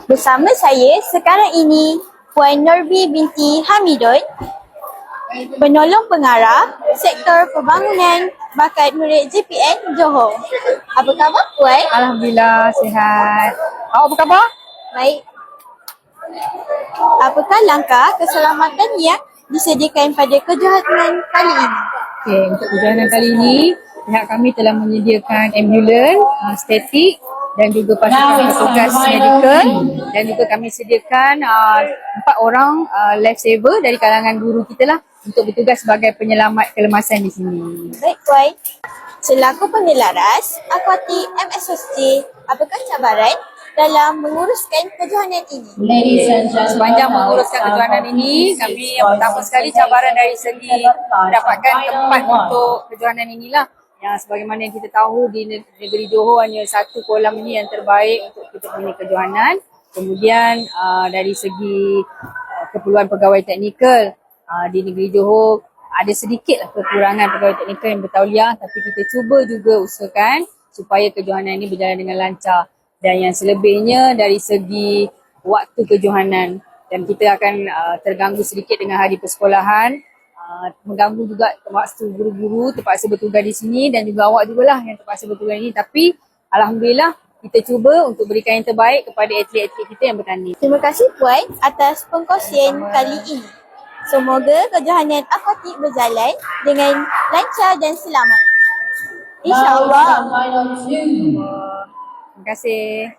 Bersama saya sekarang ini Puan Norbi binti Hamidun, penolong pengarah Sektor Pembangunan Bakat Murid JPN Johor. Apa khabar Puan? Alhamdulillah, sihat. Awak apa khabar? Baik. Apakah langkah keselamatan yang disediakan pada kejohanan kali ini? Okey, untuk kejohanan kali ini, pihak kami telah menyediakan ambulans, statik dan juga pasukan petugas medikal, dan juga kami sediakan 4 orang life saver dari kalangan guru kita lah untuk bertugas sebagai penyelamat kelemasan di sini. Baik Puan. Selaku penyelaras akuatik MSSJ, apakah cabaran dalam menguruskan kejohanan ini? Sepanjang menguruskan kejohanan ini, kami yang pertama sekali cabaran dari segi mendapatkan tempat untuk kejohanan inilah. Yang sebagaimana yang kita tahu di negeri Johor hanya satu kolam ini yang terbaik untuk kita punya kejohanan. Kemudian dari segi keperluan pegawai teknikal di negeri Johor ada sedikitlah kekurangan pegawai teknikal yang bertauliah, tapi kita cuba juga usahakan supaya kejohanan ini berjalan dengan lancar. Dan yang selebihnya dari segi waktu kejohanan, dan kita akan terganggu sedikit dengan hari persekolahan, mengganggu juga waktu guru-guru terpaksa bertugas di sini dan juga awak jugalah yang terpaksa bertugas ini. Tapi Alhamdulillah kita cuba untuk berikan yang terbaik kepada atlet-atlet kita yang bertanding. Terima kasih Puan atas pengkongsian kali ini. Semoga kejohanan akuatik berjalan dengan lancar dan selamat. InsyaAllah. Terima kasih.